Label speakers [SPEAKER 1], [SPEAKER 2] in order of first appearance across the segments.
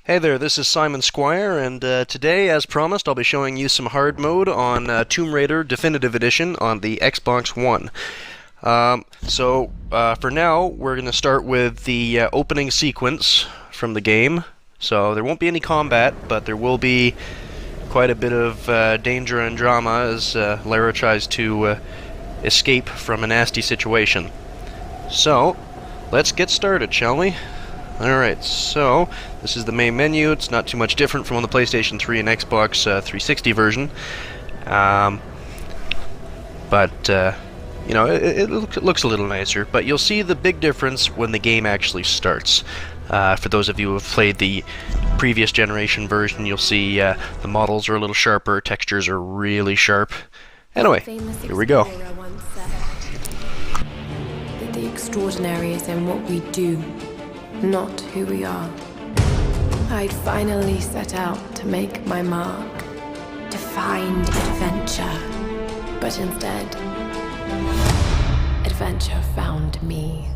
[SPEAKER 1] Hey there, this is Simon Squire, and today, as promised, I'll be showing you some hard mode on Tomb Raider Definitive Edition on the Xbox One. For now, we're going to start with the opening sequence from the game. So there won't be any combat, but there will be quite a bit of danger and drama as Lara tries to escape from a nasty situation. So, let's get started, shall we? Alright, so this is the main menu. It's not too much different from on the PlayStation 3 and Xbox 360 version. It looks a little nicer. But you'll see the big difference when the game actually starts. For those of you who have played the previous generation version, you'll see the models are a little sharper, textures are really sharp. Anyway, here we go.
[SPEAKER 2] Once said that the extraordinary is in what we do, not who we are. I'd finally set out to make my mark, to find adventure. But instead, adventure found me.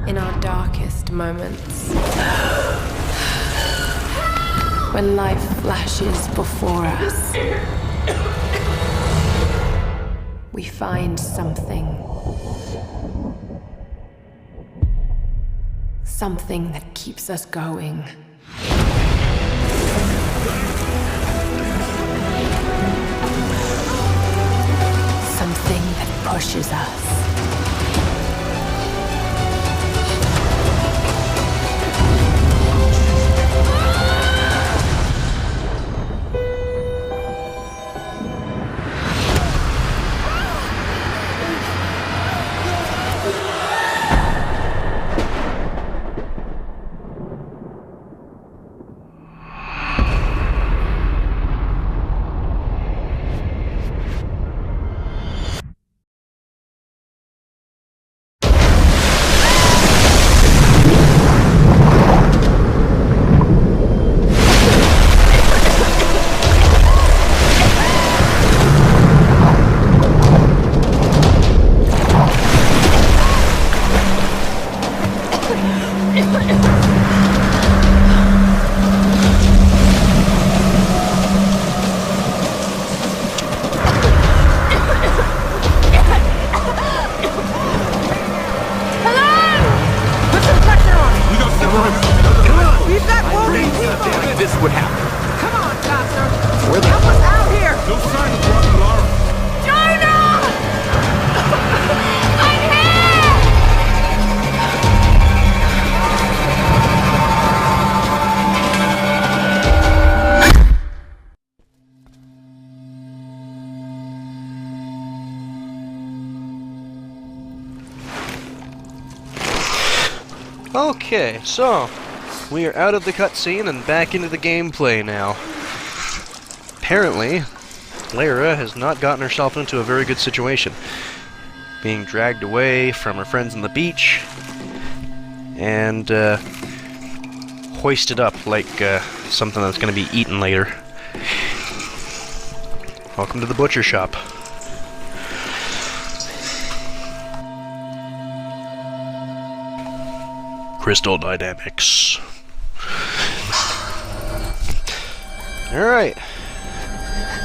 [SPEAKER 2] In our darkest moments, when life flashes before us, we find something that keeps us going. Something that pushes us.
[SPEAKER 3] This would happen.
[SPEAKER 4] Come on, Doctor!
[SPEAKER 3] Where the
[SPEAKER 4] Help us out here!
[SPEAKER 5] No sign of Rotten Lara.
[SPEAKER 4] Jonah! I'm here!
[SPEAKER 1] Okay, so we are out of the cutscene and back into the gameplay now. Apparently, Lara has not gotten herself into a very good situation. Being dragged away from her friends on the beach and hoisted up like something that's going to be eaten later. Welcome to the butcher shop. Crystal Dynamics. Alright.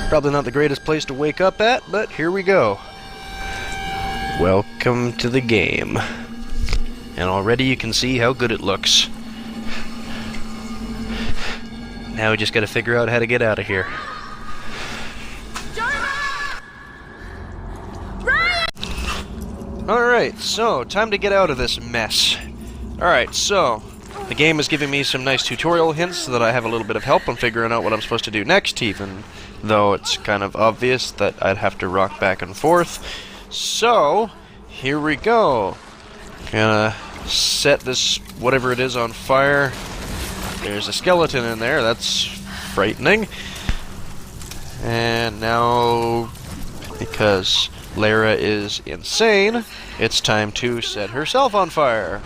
[SPEAKER 1] Probably not the greatest place to wake up at, but here we go. Welcome to the game. And already you can see how good it looks. Now we just gotta figure out how to get out of here. Alright, so time to get out of this mess. Alright, so the game is giving me some nice tutorial hints so that I have a little bit of help on figuring out what I'm supposed to do next, even though it's kind of obvious that I'd have to rock back and forth. So, here we go. Gonna set this, whatever it is, on fire. There's a skeleton in there, that's frightening. And now, because Lara is insane, it's time to set herself on fire.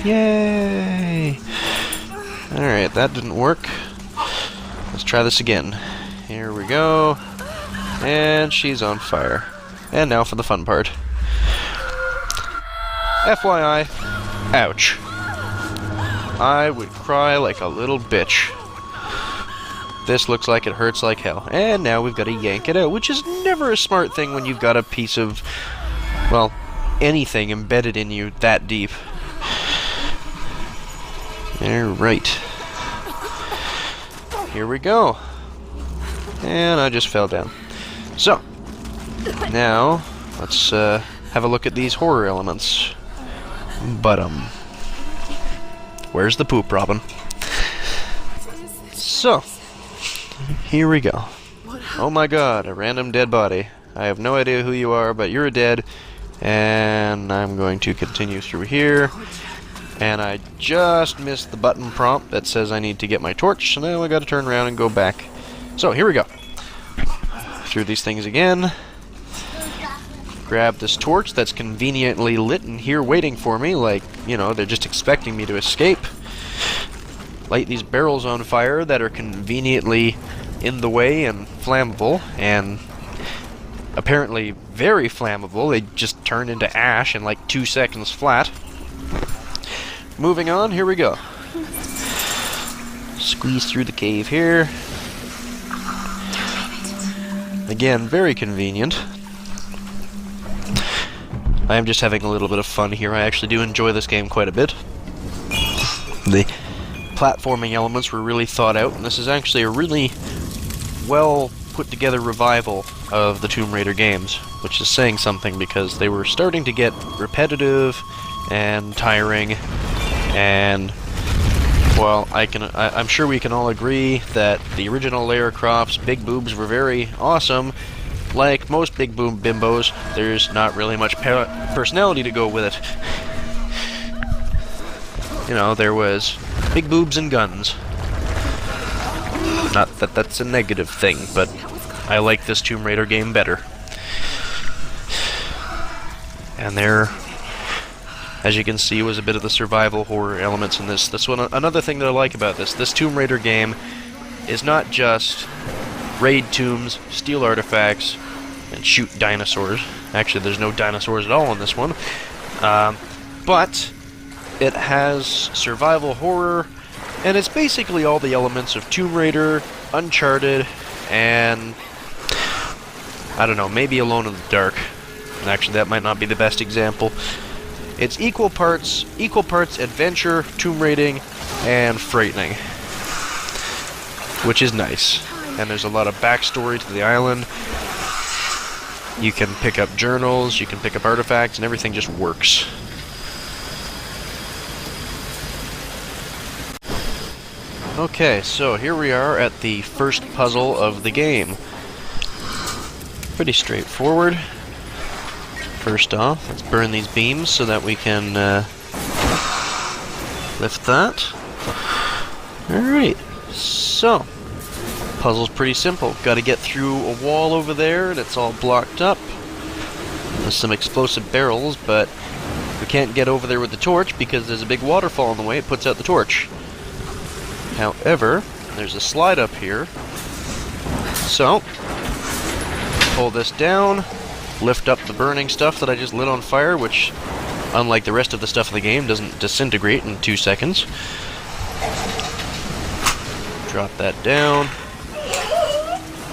[SPEAKER 1] Yay! Alright, that didn't work. Let's try this again. Here we go. And she's on fire. And now for the fun part. FYI, ouch. I would cry like a little bitch. This looks like it hurts like hell. And now we've got to yank it out, which is never a smart thing when you've got a piece of, well, anything embedded in you that deep. Alright. Here we go. And I just fell down. So, now, let's have a look at these horror elements. But, where's the poop, Robin? So, here we go. Oh my god, a random dead body. I have no idea who you are, but you're dead. And I'm going to continue through here. And I just missed the button prompt that says I need to get my torch, so now I gotta turn around and go back. So, here we go. Through these things again. Grab this torch that's conveniently lit and here waiting for me, like, you know, they're just expecting me to escape. Light these barrels on fire that are conveniently in the way and flammable, and apparently very flammable. They just turn into ash in like 2 seconds flat. Moving on, here we go. Squeeze through the cave here. Again, very convenient. I am just having a little bit of fun here. I actually do enjoy this game quite a bit. The platforming elements were really thought out, and this is actually a really well put together revival of the Tomb Raider games, which is saying something because they were starting to get repetitive and tiring, and well, I'm sure we can all agree that the original Lara Croft's big boobs were very awesome. Like most big boob bimbos, there's not really much personality to go with it. You know, there was big boobs and guns. Not that that's a negative thing, but I like this Tomb Raider game better. And there, as you can see, was a bit of the survival horror elements in this. That's another thing that I like about this. This Tomb Raider game is not just raid tombs, steal artifacts, and shoot dinosaurs. Actually, there's no dinosaurs at all in this one. But it has survival horror, and it's basically all the elements of Tomb Raider, Uncharted, and I don't know, maybe Alone in the Dark. Actually, that might not be the best example. It's equal parts adventure, tomb raiding, and frightening, which is nice. And there's a lot of backstory to the island. You can pick up journals, you can pick up artifacts, and everything just works. Okay, so here we are at the first puzzle of the game. Pretty straightforward. First off, let's burn these beams so that we can lift that. Alright, so puzzle's pretty simple. Got to get through a wall over there, and it's all blocked up. There's some explosive barrels, but we can't get over there with the torch because there's a big waterfall in the way. It puts out the torch. However, there's a slide up here. So, pull this down, lift up the burning stuff that I just lit on fire, which, unlike the rest of the stuff in the game, doesn't disintegrate in 2 seconds. Drop that down.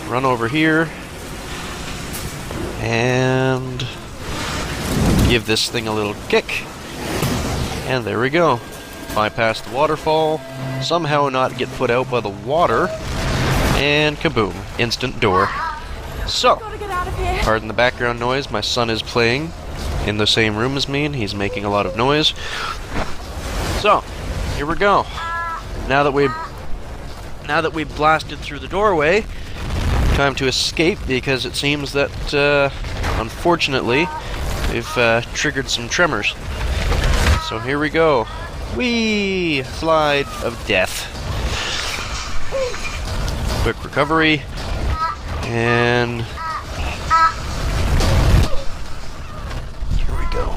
[SPEAKER 1] Run over here. And give this thing a little kick. And there we go. Bypass the waterfall. Somehow not get put out by the water. And kaboom. Instant door. So, pardon the background noise, my son is playing in the same room as me, and he's making a lot of noise. So, here we go. Now that we've blasted through the doorway, time to escape, because it seems that, unfortunately, we've triggered some tremors. So here we go. Whee! Slide of death. Quick recovery. And here we go.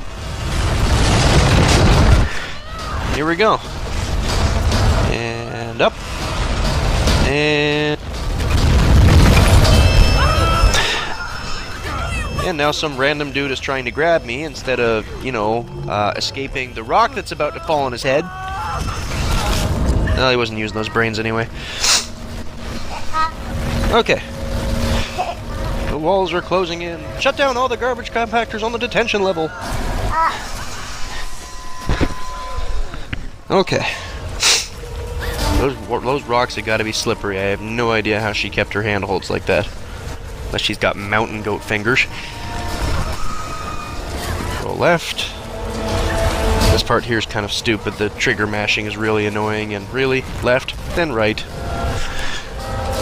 [SPEAKER 1] here we go. And up. And now some random dude is trying to grab me instead of, you know, escaping the rock that's about to fall on his head. Well, he wasn't using those brains anyway. Okay. The walls are closing in. Shut down all the garbage compactors on the detention level. Okay. Those rocks have got to be slippery. I have no idea how she kept her handholds like that. Unless she's got mountain goat fingers. Go left. This part here is kind of stupid. The trigger mashing is really annoying. And really, left, then right.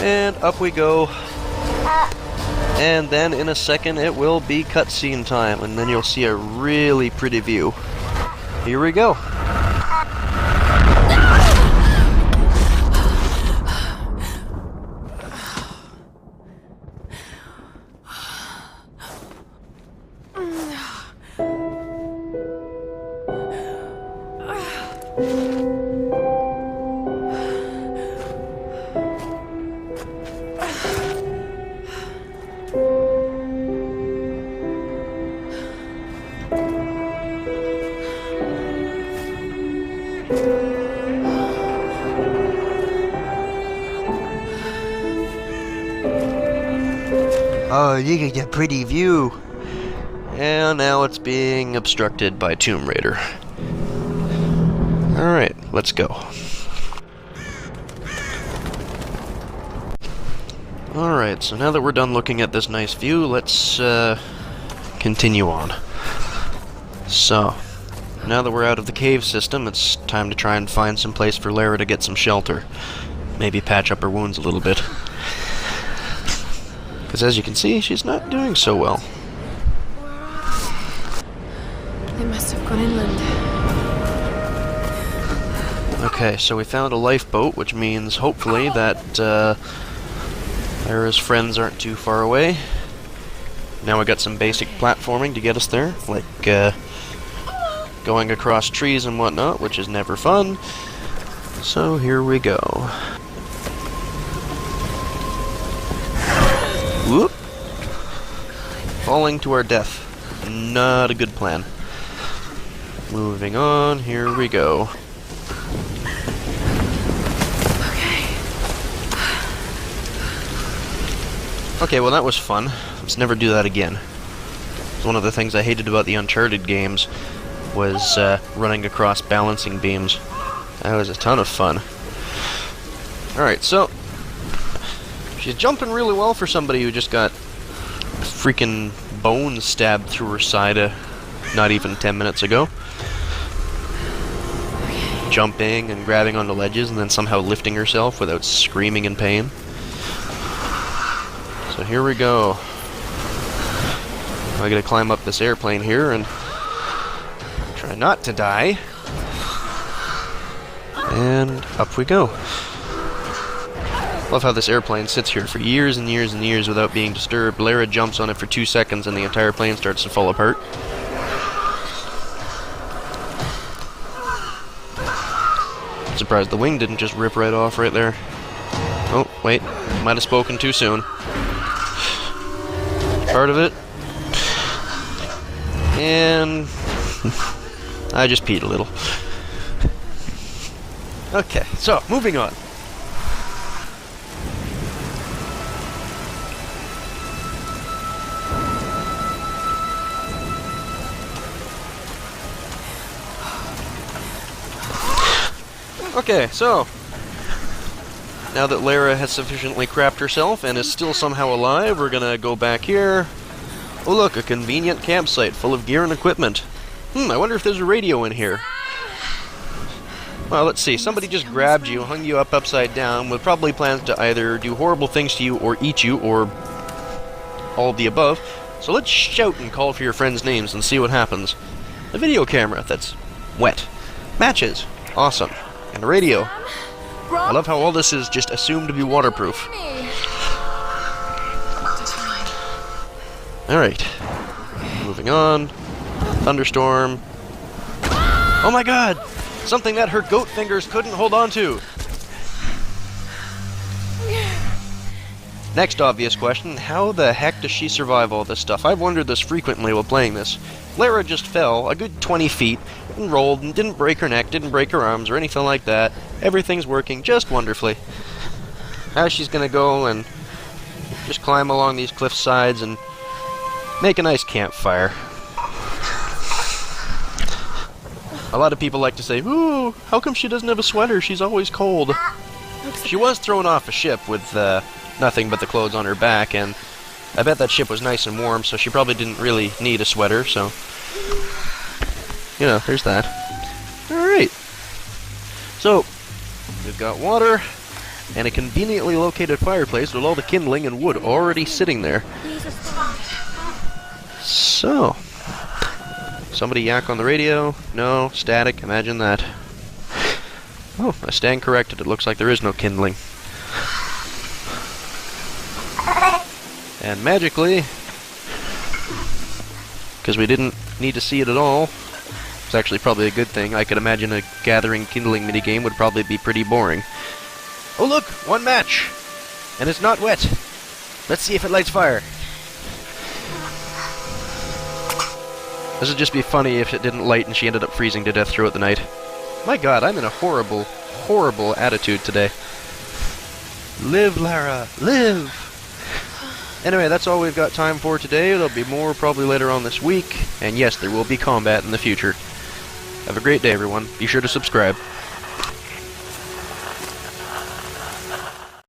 [SPEAKER 1] And up we go. And then in a second it will be cutscene time. And then you'll see a really pretty view. Here we go. Oh, you get a pretty view. And now it's being obstructed by Tomb Raider. Alright, let's go. Alright, so now that we're done looking at this nice view, let's continue on. So, now that we're out of the cave system, it's time to try and find some place for Lara to get some shelter. Maybe patch up her wounds a little bit. Because as you can see, she's not doing so well.
[SPEAKER 2] They must have gone inland.
[SPEAKER 1] Okay, so we found a lifeboat, which means hopefully that Lara's friends aren't too far away. Now we got some basic platforming to get us there, like going across trees and whatnot, which is never fun. So here we go. Whoop! Falling to our death. Not a good plan. Moving on, here we go. Okay, well that was fun. Let's never do that again. It's one of the things I hated about the Uncharted games was running across balancing beams. That was a ton of fun. Alright, so she's jumping really well for somebody who just got freaking bones stabbed through her side not even 10 minutes ago. Jumping and grabbing onto ledges and then somehow lifting herself without screaming in pain. So here we go. I gotta climb up this airplane here and try not to die. And up we go. Love how this airplane sits here for years and years and years without being disturbed. Lara jumps on it for 2 seconds and the entire plane starts to fall apart. I'm surprised the wing didn't just rip right off right there. Oh, wait. Might have spoken too soon. Part of it. And I just peed a little. Okay, so, moving on. Okay, so now that Lara has sufficiently crapped herself and is still somehow alive, we're gonna go back here. Oh look, a convenient campsite full of gear and equipment. I wonder if there's a radio in here. Well, let's see. Somebody just grabbed you, hung you up upside down, with probably plans to either do horrible things to you or eat you, or all of the above. So let's shout and call for your friends' names and see what happens. A video camera that's wet. Matches. Awesome. And a radio. I love how all this is just assumed to be waterproof. Alright. Moving on. Thunderstorm. Oh my god! Something that her goat fingers couldn't hold on to. Next obvious question, how the heck does she survive all this stuff? I've wondered this frequently while playing this. Lara just fell a good 20 feet and rolled and didn't break her neck, didn't break her arms or anything like that. Everything's working just wonderfully. Now she's gonna go and just climb along these cliff sides and make a nice campfire. A lot of people like to say, ooh, how come she doesn't have a sweater? She's always cold. She was thrown off a ship with nothing but the clothes on her back, and I bet that ship was nice and warm, so she probably didn't really need a sweater, so... You know, there's that. Alright. So, we've got water, and a conveniently located fireplace with all the kindling and wood already sitting there. So... Somebody yak on the radio? No. Static? Imagine that. Oh, I stand corrected. It looks like there is no kindling. And magically, because we didn't need to see it at all, it's actually probably a good thing. I could imagine a gathering kindling minigame would probably be pretty boring. Oh look! One match! And it's not wet! Let's see if it lights fire. This would just be funny if it didn't light and she ended up freezing to death throughout the night. My god, I'm in a horrible, horrible attitude today. Live, Lara! Live! Anyway, that's all we've got time for today. There'll be more probably later on this week. And yes, there will be combat in the future. Have a great day, everyone. Be sure to subscribe.